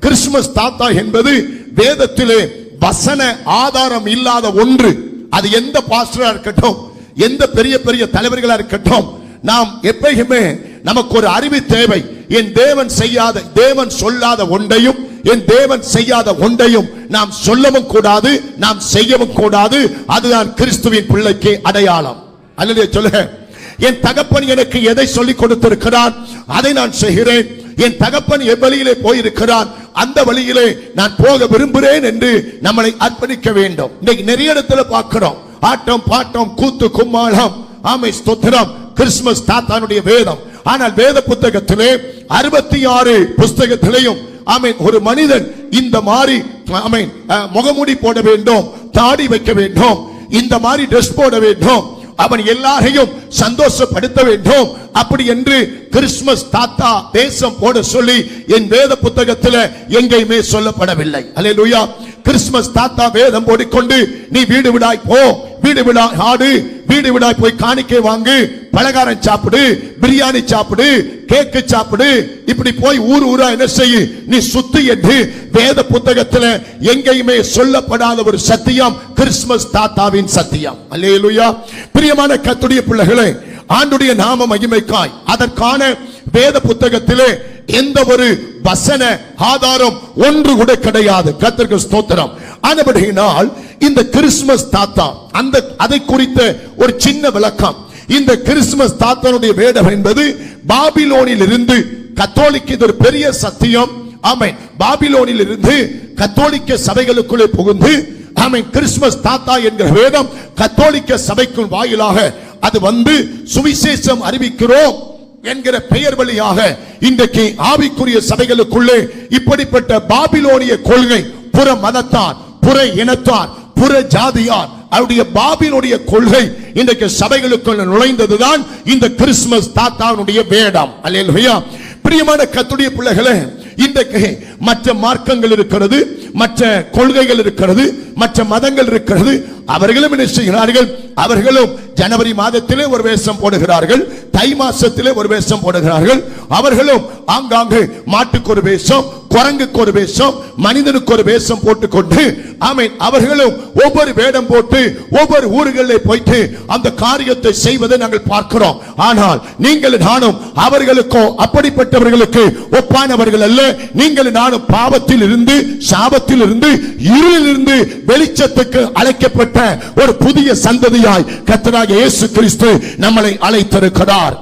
Christmas தாத்தா என்பது வேதத்திலே வசன ஆதாரம் இல்லாத ஒன்று. அது எந்த பாஸ்டரா இருக்கட்டும், எந்த பெரிய பெரிய தலைவர்களா இருக்கட்டும், நாம் எப்பயுமே நமக்கு ஒரு அறிவு தேவை. என் தேவன் செய்யாத, தேவன் சொல்லாத ஒன்றையும், என் தேவன் செய்யாத ஒன்றையும் நாம் சொல்லவும் கூடாது, நாம் செய்யவும் கூடாது. அதுதான் கிறிஸ்துவின் பிள்ளைக்கு அடையாளம். அல்லேலூயா சொல்லுங்க. என் தகப்பன் எனக்கு எதை சொல்லிக் கொடுத்திருக்கிறான் அதை நான் செய்கிறேன். என் தகப்பன் எவ்வழியிலே போயிருக்கிறான் அந்த வழியிலே நான் போக விரும்புகிறேன் என்று நம்மளை அர்ப்பணிக்க வேண்டும். இன்னைக்கு நிறைய இடத்துல பார்க்கிறோம், ஆட்டம் பாட்டம் கூத்து கும்மாளம், ஆமை ஸ்தோத்திரம், கிறிஸ்துமஸ் தாத்தானுடைய வேதம். ஆனால் வேத புத்தகத்திலே 66 புஸ்தகத்திலேயும் ஆமென் ஒரு மனிதன் இந்த மாதிரி ஆமென் முகமூடி போட வேண்டும், தாடி வைக்க வேண்டும், இந்த மாதிரி டிரஸ் போட வேண்டும், அவன் எல்லாரையும் சந்தோஷப்படுத்த வேண்டும் அப்படி என்று கிறிஸ்துமஸ் தாத்தா தேசம் போட சொல்லி என் வேத புத்தகத்தில் எங்கேயுமே சொல்லப்படவில்லை. அல்லேலூயா. கிறிஸ்துமஸ் தாத்தா வேதம் போடிக்கொண்டு நீ வீடு விடாய் போ, வீடு விடாய் ஆடு, வீடு விடாய் போய் காணிக்கை வாங்கு, பலகாரம் சாப்பிடு, பிரியாணி சாப்பிடு, கேக்கு சாப்பிடு, இப்படி போய் ஊர் ஊரா என்ன செய்ய நீ சுத்து என்று வேத புத்தகத்தில் எங்கேயுமே சொல்லப்படாத ஒரு சத்தியம் கிறிஸ்துமஸ் தாத்தாவின் சத்தியம். அல்லேலூயா. பிரியமான கர்த்தருடைய பிள்ளைகளே, ஆண்டுடைய நாம மகிமைக்காய் அதற்கான வேத புத்தகத்திலே எந்த ஒரு வசன ஆதாரம் ஒன்று கூட கிடையாது. கர்த்தருக்கு ஸ்தோத்திரம். ஆனபடியினால் இந்த கிறிஸ்துமஸ் தாத்தா அந்த அதை குறித்த ஒரு சின்ன விளக்கம். இந்த கிறிஸ்துமஸ் தாத்தானுடைய வேடம் என்பது பாபிலோனில் இருந்து கத்தோலிக்க, இது ஒரு பெரிய சத்தியம். ஆமென். பாபிலோனில் இருந்து கத்தோலிக்க சபைகளுக்குள்ளே புகுந்து ஆமென் கிறிஸ்துமஸ் தாத்தா என்கிற வேதம் கத்தோலிக்க சபைக்குள் வாயிலாக அது வந்து சுவிசேஷம் அறிவிக்கிறோம் என்கிற பெயர் வழியாக இன்றைக்கு ஆவிக்குரிய சபைகளுக்குள்ளே இப்படிப்பட்ட பாபிலோனிய கொள்கை, புற மதத்தார், புற இனத்தார், புற ஜாதியார் அவருடைய பாபிலோனிய கொள்கை இன்றைக்கு சபைகளுக்குள்ள நுழைந்ததுதான் இந்த கிறிஸ்துமஸ் தாத்தாவுடைய வேடம். அல்லேலூயா. பிரியமான கர்த்தருடைய பிள்ளைகளே, இன்றைக்கு மற்ற மார்க்கங்கள் இருக்கிறது, மற்ற கொள்கைகள் இருக்கிறது, மற்ற மதங்கள் இருக்கிறது. அவர்களும் என்ன செய்கிறார்கள்? அவர்களும் ஜனவரி மாதத்திலே ஒரு வேஷம் போடுகிறார்கள், தை மாசத்திலே ஒரு வேஷம் போடுகிறார்கள். அவர்களும் ஆங்காங்கு மாட்டுக்கு ஒரு வேஷம், குரங்குக்கு ஒரு வேஷம், மனிதனுக்கு ஒரு வேஷம் போட்டுக்கொண்டு ஆமென் அவர்களும் ஒவ்வொரு வேடம் போட்டு ஒவ்வொரு ஊர்களிலே போயிட்டு அந்த காரியத்தை செய்வதை நாங்கள் பார்க்கிறோம். ஆனால் நீங்கள் நானும் அவர்களுக்கோ அப்படிப்பட்டவர்களுக்கு ஒப்பானவர்கள் அல்ல. நீங்கள் நானும் பாவத்தில் இருந்து, சாபத்தில் இருந்து, இருளில் இருந்து வெளிச்சத்துக்கு அழைக்கப்பட்ட ஒரு புதிய சந்ததியாய் கர்த்தராகிய இயேசு கிறிஸ்து நம்மளை அழைத்திருக்கிறார்.